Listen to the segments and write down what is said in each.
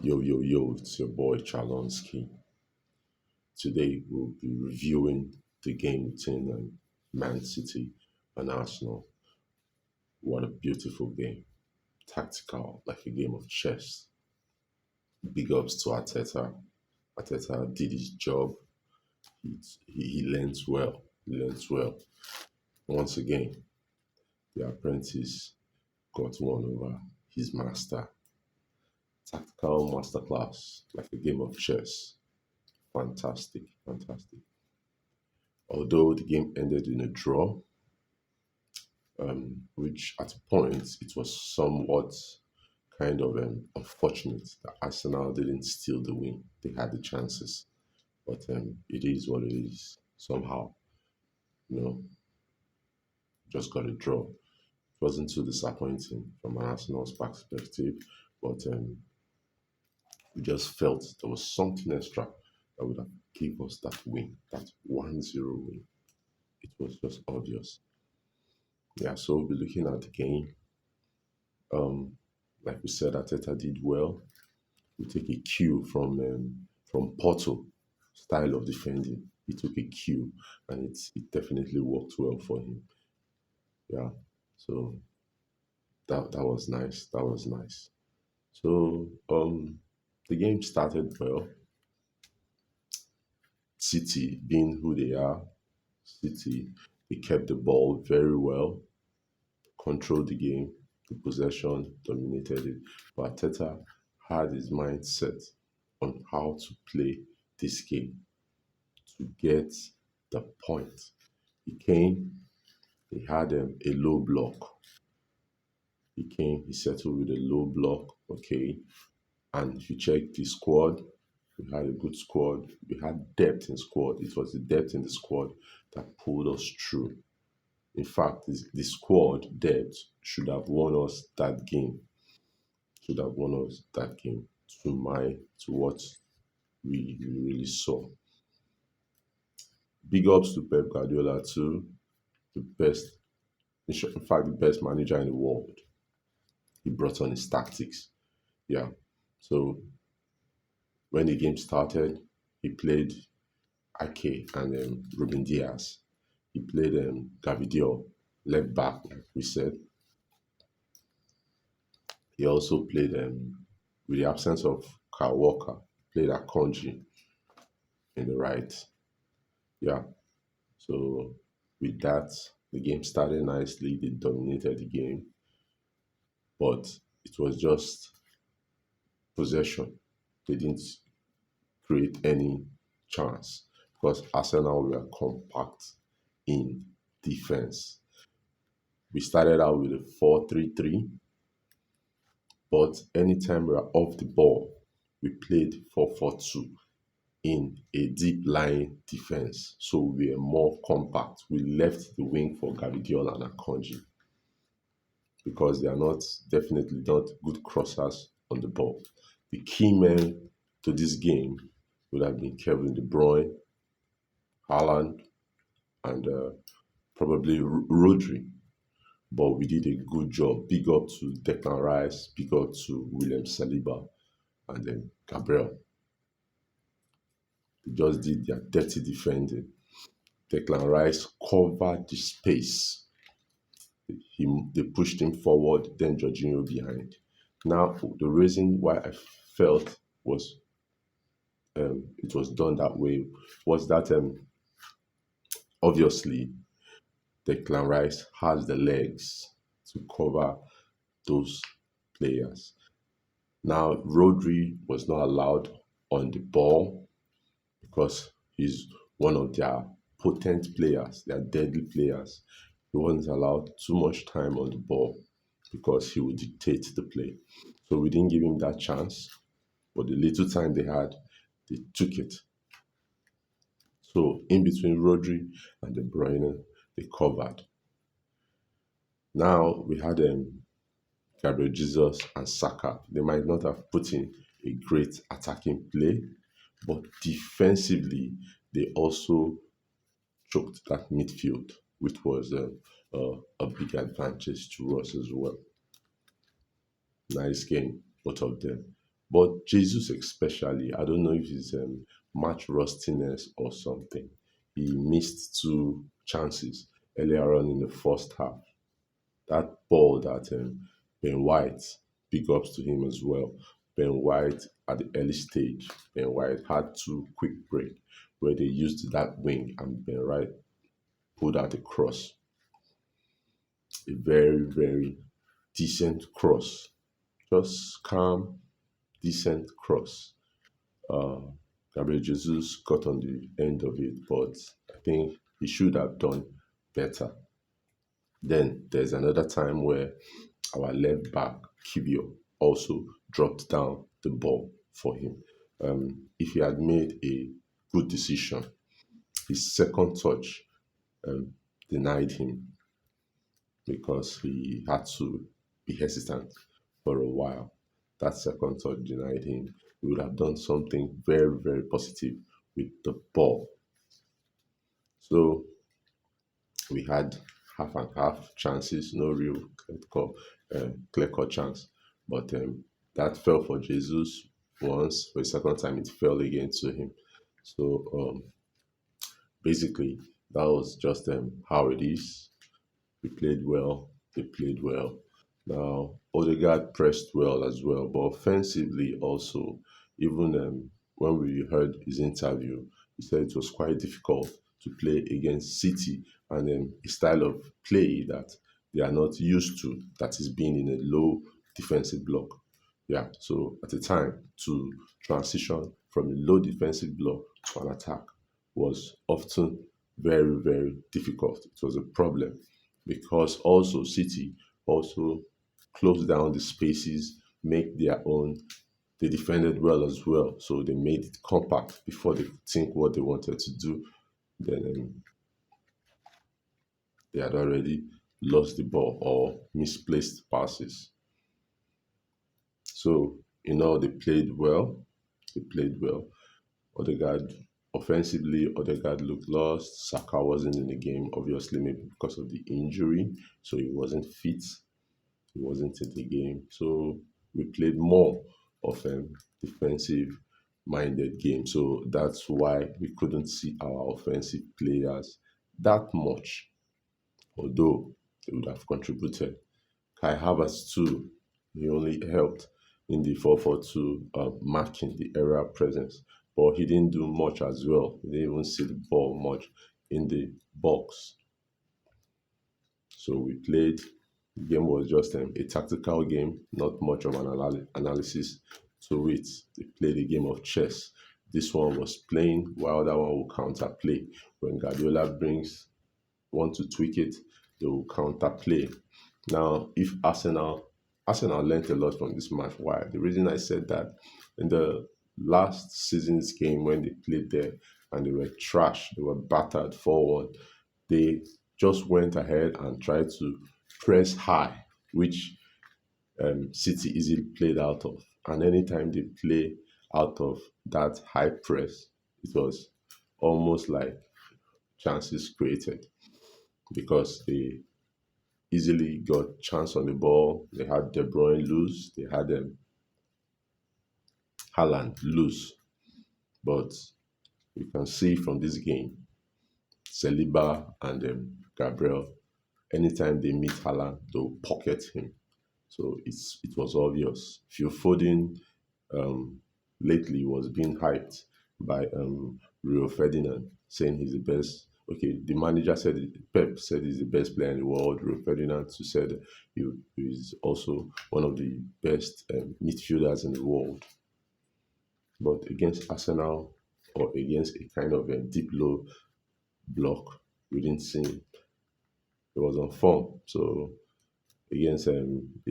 Yo, yo, yo, it's your boy Chalonsky. Today we'll be reviewing the game between Man City and Arsenal. What a beautiful game. Tactical, like a game of chess. Big ups to Arteta. Arteta did his job. He learns well. He learns well. Once again, the apprentice got one over his master. Tactical masterclass, like a game of chess. Fantastic, fantastic. Although the game ended in a draw, which at a point it was somewhat kind of unfortunate that Arsenal didn't steal the win. They had the chances, but it is what it is. Somehow, you know, just got a draw. It wasn't too disappointing from an Arsenal's perspective, but we just felt there was something extra that would have gave us that win, that 1-0 win. It was just obvious. Yeah, so we'll be looking at the game. Like we said, Arteta did well. We take a cue from Porto style of defending. He took a cue, and it definitely worked well for him. Yeah, so that was nice. That was nice. So the game started well. City being who they are, City they kept the ball very well, controlled the game, the possession, dominated it. But Arteta had his mindset on how to play this game to get the point. He came, he had a low block. He came, he settled with a low block, okay. And if you check the squad, we had a good squad. We had depth in squad. It was the depth in the squad that pulled us through. In fact, the squad depth should have won us that game. Should have won us that game to what we really saw. Big ups to Pep Guardiola too, the best, in fact, the best manager in the world. He brought on his tactics. Yeah. So when the game started, he played Ake and Ruben Diaz. He played Gavidio left back, like we said. He also played with the absence of Kyle Walker, played Akonji in the right. Yeah. So with that, the game started nicely. They dominated the game, but it was just possession. They didn't create any chance because Arsenal were compact in defense. We started out with a 4-3-3, but anytime we were off the ball, we played 4-4-2 in a deep line defense. So we were more compact. We left the wing for Gavidiol and Akonji because they are not definitely not good crossers on the ball. The key men to this game would have been Kevin De Bruyne, Haaland, and probably Rodri. But we did a good job. Big up to Declan Rice, big up to William Saliba, and then Gabriel. They just did their dirty defending. Declan Rice covered the space. They pushed him forward, then Jorginho behind. Now, the reason why I felt was it was done that way was that obviously Declan Rice has the legs to cover those players. Now, Rodri was not allowed on the ball because he's one of their potent players, their deadly players. He wasn't allowed too much time on the ball because he would dictate the play. So we didn't give him that chance, but the little time they had, they took it. So in between Rodri and De Bruyne, they covered. Now we had Gabriel Jesus and Saka. They might not have put in a great attacking play, but defensively they also choked that midfield, which was a big advantage to us as well. Nice game, both of them. But Jesus, especially, I don't know if it's match rustiness or something. He missed two chances earlier on in the first half. That ball that Ben White, big ups to him as well. Ben White at the early stage, Ben White had two quick break where they used that wing and Ben White pulled out a cross, a very, very decent cross. Just calm, decent cross. Uh, Gabriel Jesus got on the end of it, but I think he should have done better. Then there's another time where our left back, Kibio, also dropped down the ball for him. If he had made a good decision, his second touch um, denied him because he had to be hesitant for a while. That second touch denied him. He would have done something very, very positive with the ball. So we had half and half chances, no real clear cut chance. But that fell for Jesus once. For the second time, it fell again to him. So basically, that was just how it is. We played well. They played well. Now, Odegaard pressed well as well, but offensively also, even when we heard his interview, he said it was quite difficult to play against City and a style of play that they are not used to, that is being in a low defensive block. Yeah, so at the time, to transition from a low defensive block to an attack was often very, very difficult. It was a problem because also City also closed down the spaces, make their own. They defended well as well, so they made it compact before they could think what they wanted to do. Then they had already lost the ball or misplaced passes. So in all, they played well. They played well. Odegaard offensively, Odegaard looked lost. Saka wasn't in the game, obviously, maybe because of the injury, so he wasn't fit. He wasn't in the game. So we played more of a defensive minded game. So that's why we couldn't see our offensive players that much, although they would have contributed. Kai Havertz too, he only helped in the 4-4-2 marking the area presence, but he didn't do much as well. He didn't even see the ball much in the box. So we played. The game was just a tactical game, not much of an analysis to it. They played a game of chess. This one was playing while that one will counter play. When Guardiola brings want to tweak it, they will counter play. Now, if Arsenal learned a lot from this match. Why? The reason I said that in the last season's game when they played there and they were trash, they were battered 4-1. They just went ahead and tried to press high, which City easily played out of. And anytime they play out of that high press, it was almost like chances created because they easily got chance on the ball. They had De Bruyne loose. They had Haaland loose. But you can see from this game, Saliba and Gabriel, anytime they meet Haaland, they'll pocket him. So it was obvious. Phil Foden lately was being hyped by Rio Ferdinand, saying he's the best. Okay, the manager said Pep said he's the best player in the world. Rio Ferdinand said he is also one of the best midfielders in the world. But against Arsenal or against a kind of a deep low block, we didn't see him. He was on form. So against a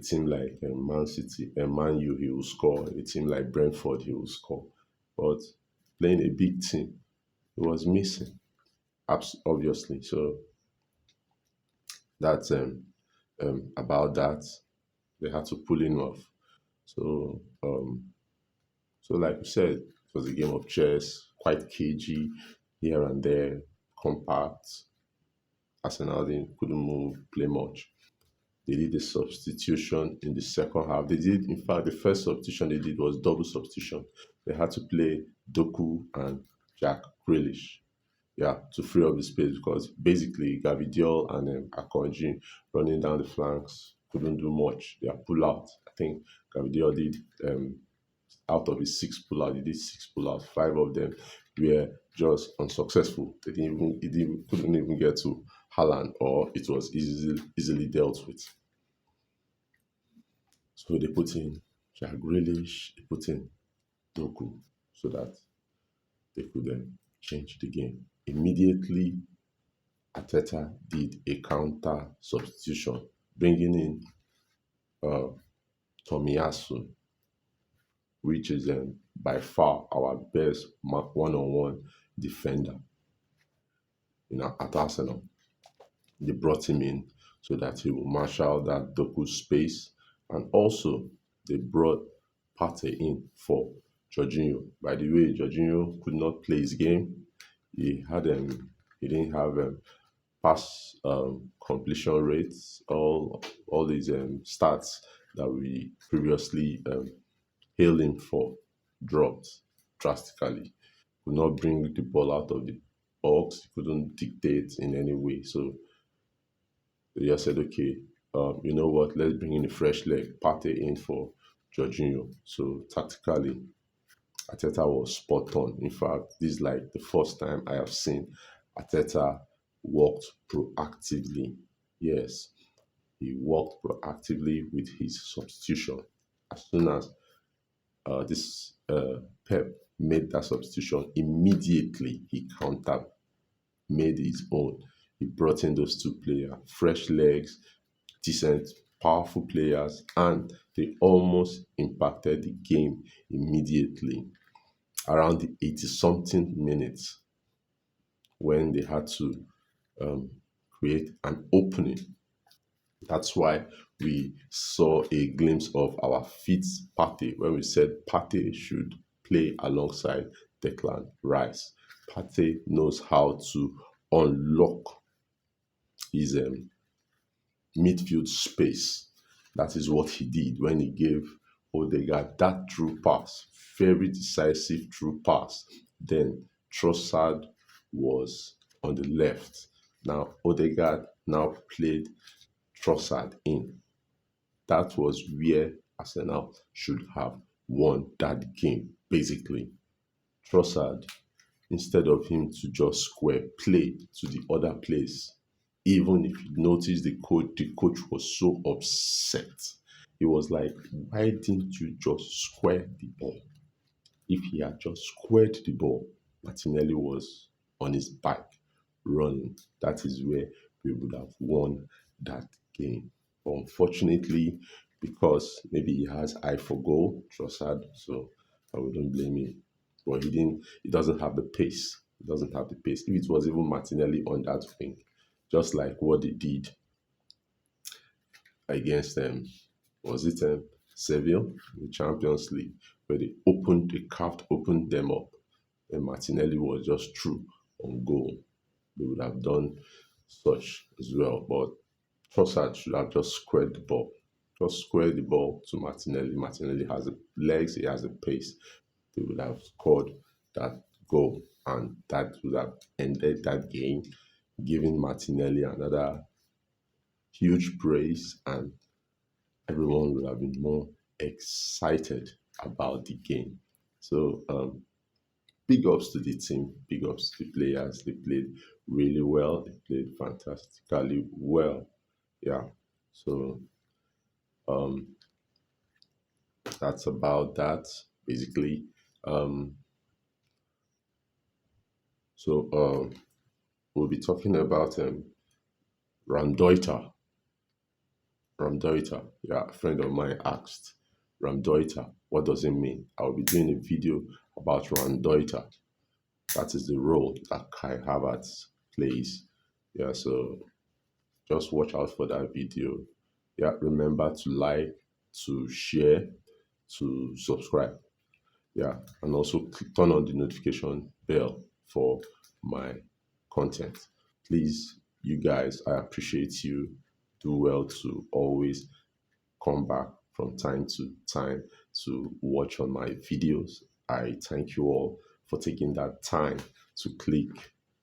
team like Mancity and Man U, he will score. A team like Brentford, he will score. But playing a big team, he was missing, obviously. So that's about that. They had to pull him off. So so like you said, it was a game of chess, quite cagey here and there, compact. Arsenal couldn't move, play much. They did a substitution in the second half. They did, in fact, the first substitution they did was double substitution. They had to play Doku and Jack Grealish, yeah, to free up the space because basically Gavidiol and Akonji running down the flanks couldn't do much. They are pull out. I think Gavidiol did out of his six pull out, he did six pull out. Five of them were just unsuccessful. Couldn't even get to Haaland, or it was easily dealt with. So they put in Jack Grealish, they put in Doku so that they could change the game. Immediately, Arteta did a counter substitution, bringing in Tomiyasu, which is by far our best one-on-one defender at Arsenal. They brought him in so that he will marshal that Doku space, and also they brought Partey in for Jorginho. By the way, Jorginho could not play his game. He didn't have pass completion rates, all these stats that we previously hailed him for dropped drastically. Could not bring the ball out of the box. He couldn't dictate in any way. So they just said, okay, you know what? Let's bring in a fresh leg, Partey in for Jorginho. So tactically, Arteta was spot on. In fact, this is like the first time I have seen Arteta worked proactively. Yes, he worked proactively with his substitution. As soon as this Pep made that substitution, immediately he countered, made his own. He brought in those two players, fresh legs, decent, powerful players, and they almost impacted the game immediately. Around the 80 something minutes, when they had to create an opening. That's why we saw a glimpse of our fifth Partey when we said Partey should play alongside Declan Rice. Partey knows how to unlock his midfield space. That is what he did when he gave Odegaard that through pass, very decisive through pass. Then Trossard was on the left. Now Odegaard now played Trossard in. That was where Arsenal should have won that game, basically. Trossard, instead of him to just square, play to the other place. Even if you notice the coach was so upset. He was like, why didn't you just square the ball? If he had just squared the ball, Martinelli was on his back running. That is where we would have won that game. But unfortunately, because maybe he has eye for goal, Trossard, so I wouldn't blame him. But he doesn't have the pace. He doesn't have the pace. If it was even Martinelli on that wing, just like what they did against them, was it Seville in the Champions League, where they opened them up, and Martinelli was just true on goal. They would have done such as well, but Trossard should have just squared the ball. Just square the ball to Martinelli. Martinelli has the legs, he has the pace. They would have scored that goal, and that would have ended that game, giving Martinelli another huge praise, and everyone would have been more excited about the game. So big ups to the team, big ups to the players. They played really well. They played fantastically well. Yeah. So that's about that, basically. We'll be talking about Ramdoita. Ramdoita. Yeah, a friend of mine asked, Ramdoita, what does it mean? I'll be doing a video about Ramdoita. That is the role that Kai Havertz plays. Yeah, so just watch out for that video. Yeah, remember to like, to share, to subscribe. Yeah, and also turn on the notification bell for my content. Please, you guys, I appreciate you. do well to always come back from time to time to watch on my videos. I thank you all for taking that time to click,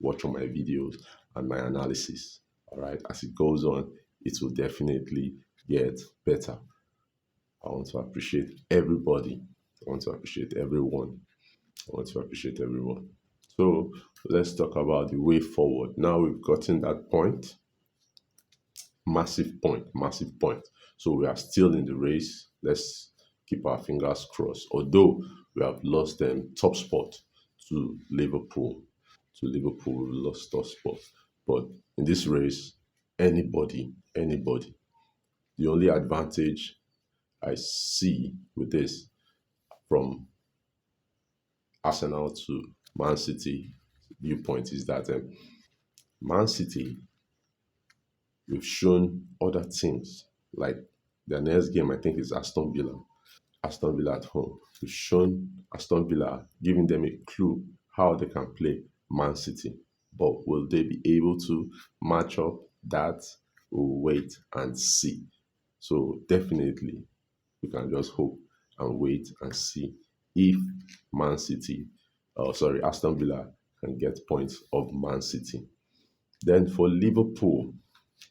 watch on my videos and my analysis. All right, as it goes on, it will definitely get better. I want to appreciate everybody. I want to appreciate everyone. I want to appreciate everyone. So let's talk about the way forward. Now we've gotten that point. Massive point, massive point. So we are still in the race. Let's keep our fingers crossed. Although we have lost them top spot to Liverpool, we lost top spot. But in this race, anybody. The only advantage I see with this from Arsenal to Man City viewpoint is that Man City, we've shown other teams like their next game, I think, is Aston Villa. Aston Villa at home. We've shown Aston Villa, giving them a clue how they can play Man City. But will they be able to match up that? We'll wait and see. So definitely, we can just hope and wait and see if Man City, sorry, Aston Villa can get points of Man City. Then for Liverpool,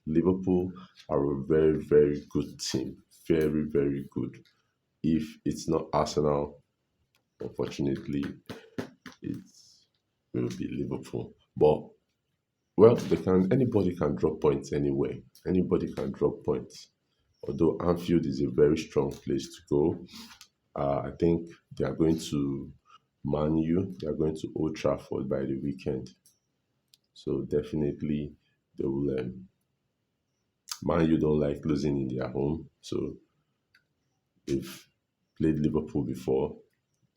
Liverpool are a very, very good team. Very, very good. If it's not Arsenal, unfortunately, it will be Liverpool. But well, they can. Anybody can drop points anyway. Anybody can drop points. Although Anfield is a very strong place to go, I think they are going to Man U. They are going to Old Trafford by the weekend. So definitely they will. Man U don't like losing in their home, so they've played Liverpool before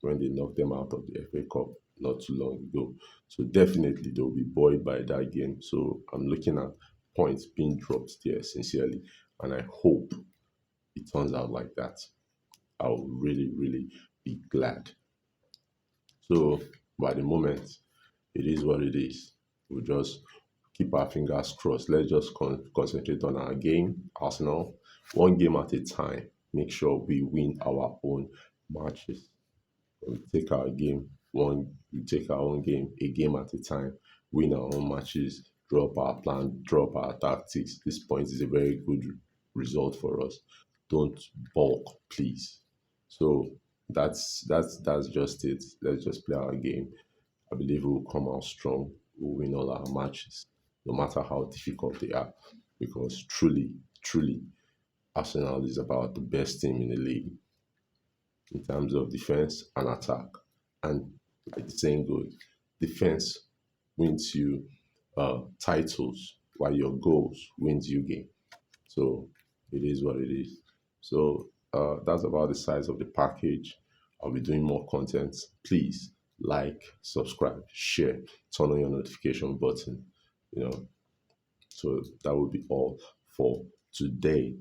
when they knocked them out of the FA Cup not too long ago. So definitely they'll be buoyed by that game. So I'm looking at points being dropped there sincerely, and I hope it turns out like that. I'll really, really be glad. So by the moment, it is what it is. We'll just keep our fingers crossed. Let's just concentrate on our game, Arsenal, one game at a time. Make sure we win our own matches. We take our own game a game at a time, win our own matches, drop our plan, drop our tactics. This point is a very good result for us. Don't balk, please. So that's just it. Let's just play our game. I believe we'll come out strong. We'll win all our matches, no matter how difficult they are. Because truly, truly, Arsenal is about the best team in the league in terms of defense and attack. And like the saying goes, defense wins you titles, while your goals wins you game. So it is what it is. So that's about the size of the package. I'll be doing more content. Please like, subscribe, share, turn on your notification button. You know, so that will be all for today.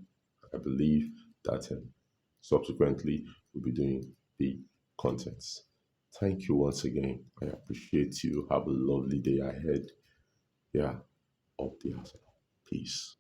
I believe that subsequently we'll be doing the contents. Thank you once again. I appreciate you. Have a lovely day ahead. Yeah, up the Arsenal. Peace.